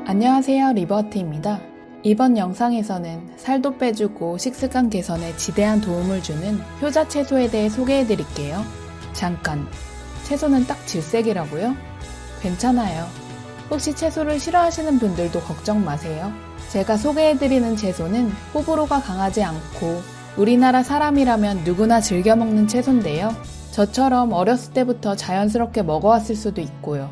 안녕하세요, 리버트입니다. 이번 영상에서는 살도 빼주고 식습관 개선에 지대한 도움을 주는 효자 채소에 대해 소개해드릴게요. 잠깐, 채소는 딱 질색이라고요? 괜찮아요. 혹시 채소를 싫어하시는 분들도 걱정 마세요. 제가 소개해드리는 채소는 호불호가 강하지 않고 우리나라 사람이라면 누구나 즐겨 먹는 채소인데요. 저처럼 어렸을 때부터 자연스럽게 먹어왔을 수도 있고요.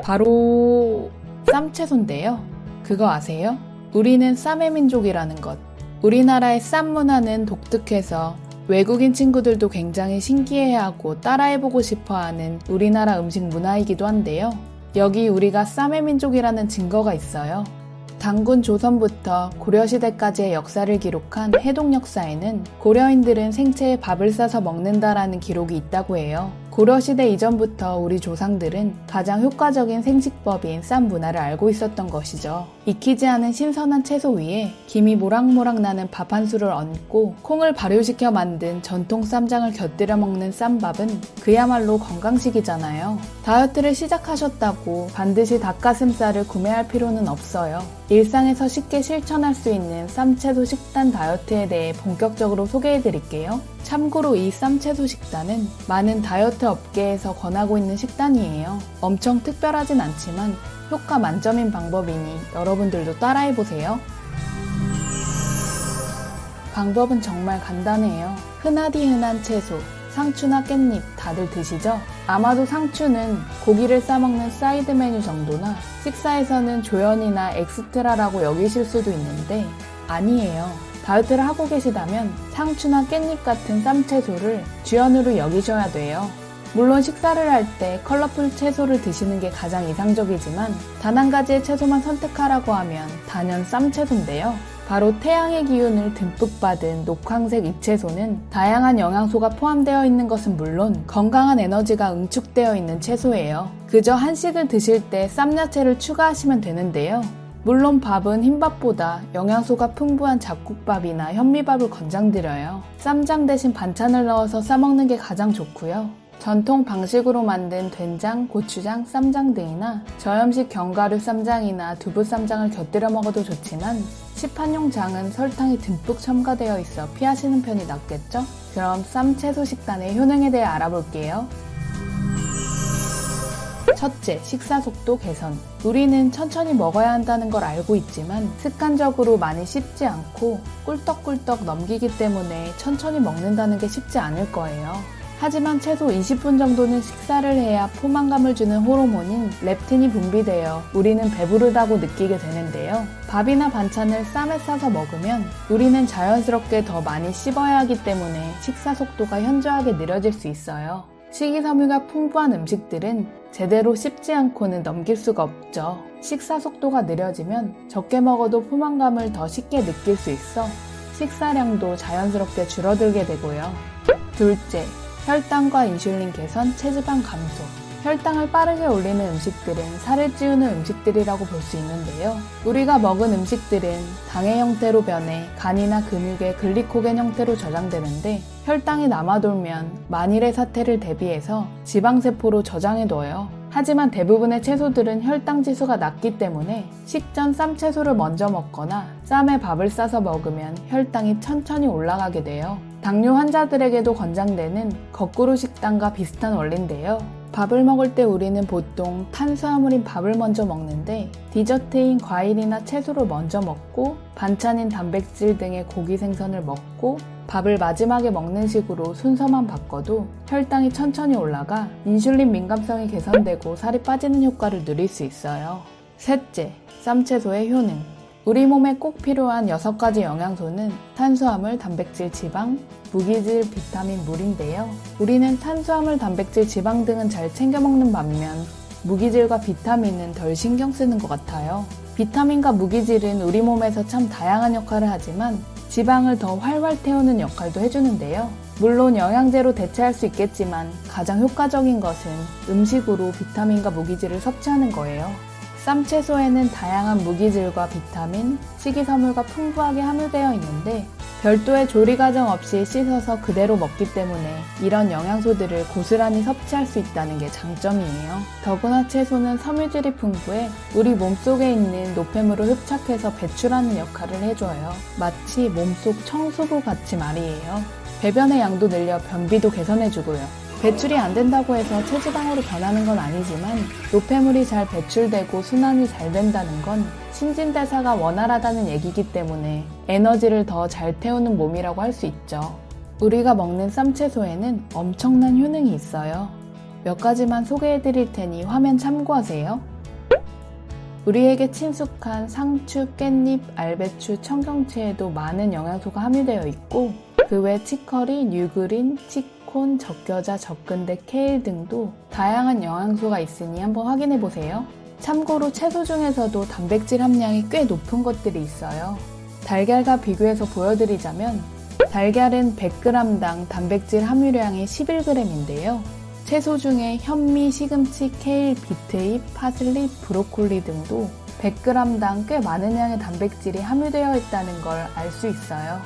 바로 쌈채소인데요. 그거 아세요? 우리는 쌈의 민족이라는 것. 우리나라의 쌈 문화는 독특해서 외국인 친구들도 굉장히 신기해하고 따라해보고 싶어하는 우리나라 음식 문화이기도 한데요. 여기 우리가 쌈의 민족이라는 증거가 있어요. 단군 조선부터 고려시대까지의 역사를 기록한 해동 역사에는 고려인들은 생채에 밥을 싸서 먹는다라는 기록이 있다고 해요. 고려시대 이전부터 우리 조상들은 가장 효과적인 생식법인 쌈 문화를 알고 있었던 것이죠. 익히지 않은 신선한 채소 위에 김이 모락모락 나는 밥 한 술을 얹고 콩을 발효시켜 만든 전통 쌈장을 곁들여 먹는 쌈밥은 그야말로 건강식이잖아요. 다이어트를 시작하셨다고 반드시 닭가슴살을 구매할 필요는 없어요. 일상에서 쉽게 실천할 수 있는 쌈채소 식단 다이어트에 대해 본격적으로 소개해드릴게요. 참고로 이 쌈채소 식단은 많은 다이어트 업계에서 권하고 있는 식단이에요. 엄청 특별하진 않지만 효과 만점인 방법이니 여러분들도 따라해보세요. 방법은 정말 간단해요. 흔하디 흔한 채소, 상추나 깻잎 다들 드시죠? 아마도 상추는 고기를 싸먹는 사이드 메뉴 정도나 식사에서는 조연이나 엑스트라라고 여기실 수도 있는데 아니에요. 다이어트를 하고 계시다면 상추나 깻잎 같은 쌈채소를 주연으로 여기셔야 돼요. 물론 식사를 할 때 컬러풀 채소를 드시는 게 가장 이상적이지만 단 한 가지의 채소만 선택하라고 하면 단연 쌈채소인데요. 바로 태양의 기운을 듬뿍 받은 녹황색 잎채소는 다양한 영양소가 포함되어 있는 것은 물론 건강한 에너지가 응축되어 있는 채소예요. 그저 한식을 드실 때 쌈야채를 추가하시면 되는데요. 물론 밥은 흰밥보다 영양소가 풍부한 잡곡밥이나 현미밥을 권장드려요. 쌈장 대신 반찬을 넣어서 싸먹는 게 가장 좋고요. 전통 방식으로 만든 된장, 고추장, 쌈장 등이나 저염식 견과류 쌈장이나 두부 쌈장을 곁들여 먹어도 좋지만 시판용 장은 설탕이 듬뿍 첨가되어 있어 피하시는 편이 낫겠죠? 그럼 쌈채소 식단의 효능에 대해 알아볼게요. 첫째, 식사 속도 개선. 우리는 천천히 먹어야 한다는 걸 알고 있지만 습관적으로 많이 씹지 않고 꿀떡꿀떡 넘기기 때문에 천천히 먹는다는 게 쉽지 않을 거예요. 하지만 최소 20분 정도는 식사를 해야 포만감을 주는 호르몬인 렙틴이 분비되어 우리는 배부르다고 느끼게 되는데요. 밥이나 반찬을 쌈에 싸서 먹으면 우리는 자연스럽게 더 많이 씹어야 하기 때문에 식사 속도가 현저하게 느려질 수 있어요. 식이섬유가 풍부한 음식들은 제대로 씹지 않고는 넘길 수가 없죠. 식사 속도가 느려지면 적게 먹어도 포만감을 더 쉽게 느낄 수 있어 식사량도 자연스럽게 줄어들게 되고요. 둘째, 혈당과 인슐린 개선, 체지방 감소. 혈당을 빠르게 올리는 음식들은 살을 찌우는 음식들이라고 볼 수 있는데요. 우리가 먹은 음식들은 당의 형태로 변해 간이나 근육의 글리코겐 형태로 저장되는데 혈당이 남아돌면 만일의 사태를 대비해서 지방세포로 저장해둬요. 하지만 대부분의 채소들은 혈당 지수가 낮기 때문에 식전 쌈채소를 먼저 먹거나 쌈에 밥을 싸서 먹으면 혈당이 천천히 올라가게 돼요. 당뇨 환자들에게도 권장되는 거꾸로 식단과 비슷한 원리인데요. 밥을 먹을 때 우리는 보통 탄수화물인 밥을 먼저 먹는데 디저트인 과일이나 채소를 먼저 먹고 반찬인 단백질 등의 고기 생선을 먹고 밥을 마지막에 먹는 식으로 순서만 바꿔도 혈당이 천천히 올라가 인슐린 민감성이 개선되고 살이 빠지는 효과를 누릴 수 있어요. 셋째, 쌈채소의 효능. 우리 몸에 꼭 필요한 6가지 영양소는 탄수화물, 단백질, 지방, 무기질, 비타민, 물인데요. 우리는 탄수화물, 단백질, 지방 등은 잘 챙겨 먹는 반면 무기질과 비타민은 덜 신경 쓰는 것 같아요. 비타민과 무기질은 우리 몸에서 참 다양한 역할을 하지만 지방을 더 활활 태우는 역할도 해주는데요. 물론 영양제로 대체할 수 있겠지만 가장 효과적인 것은 음식으로 비타민과 무기질을 섭취하는 거예요. 쌈채소에는 다양한 무기질과 비타민, 식이섬유가 풍부하게 함유되어 있는데 별도의 조리 과정 없이 씻어서 그대로 먹기 때문에 이런 영양소들을 고스란히 섭취할 수 있다는 게 장점이에요. 더구나 채소는 섬유질이 풍부해 우리 몸속에 있는 노폐물을 흡착해서 배출하는 역할을 해줘요. 마치 몸속 청소부 같이 말이에요. 배변의 양도 늘려 변비도 개선해주고요. 배출이 안 된다고 해서 체지방으로 변하는 건 아니지만 노폐물이 잘 배출되고 순환이 잘 된다는 건 신진대사가 원활하다는 얘기이기 때문에 에너지를 더 잘 태우는 몸이라고 할 수 있죠. 우리가 먹는 쌈채소에는 엄청난 효능이 있어요. 몇 가지만 소개해 드릴 테니 화면 참고하세요. 우리에게 친숙한 상추, 깻잎, 알배추, 청경채에도 많은 영양소가 함유되어 있고 그 외 치커리, 뉴그린, 치콘, 적겨자, 적근대, 케일 등도 다양한 영양소가 있으니 한번 확인해 보세요. 참고로 채소 중에서도 단백질 함량이 꽤 높은 것들이 있어요. 달걀과 비교해서 보여드리자면 달걀은 100g당 단백질 함유량이 11g인데요. 채소 중에 현미, 시금치, 케일, 비트잎, 파슬리, 브로콜리 등도 100g당 꽤 많은 양의 단백질이 함유되어 있다는 걸 알 수 있어요.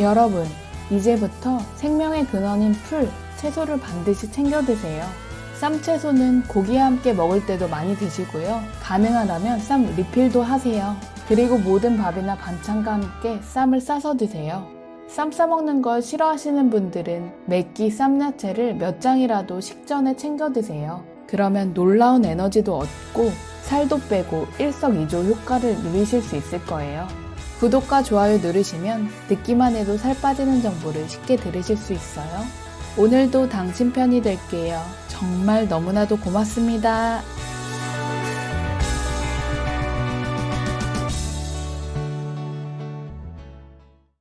여러분, 이제부터 생명의 근원인 풀, 채소를 반드시 챙겨 드세요. 쌈채소는 고기와 함께 먹을 때도 많이 드시고요. 가능하다면 쌈 리필도 하세요. 그리고 모든 밥이나 반찬과 함께 쌈을 싸서 드세요. 쌈 싸먹는 걸 싫어하시는 분들은 매끼 쌈야채를 몇 장이라도 식전에 챙겨 드세요. 그러면 놀라운 에너지도 얻고 살도 빼고 일석이조 효과를 누리실 수 있을 거예요. 구독과 좋아요 누르시면 듣기만 해도 살 빠지는 정보를 쉽게 들으실 수 있어요. 오늘도 당신 편이 될게요. 정말 너무나도 고맙습니다.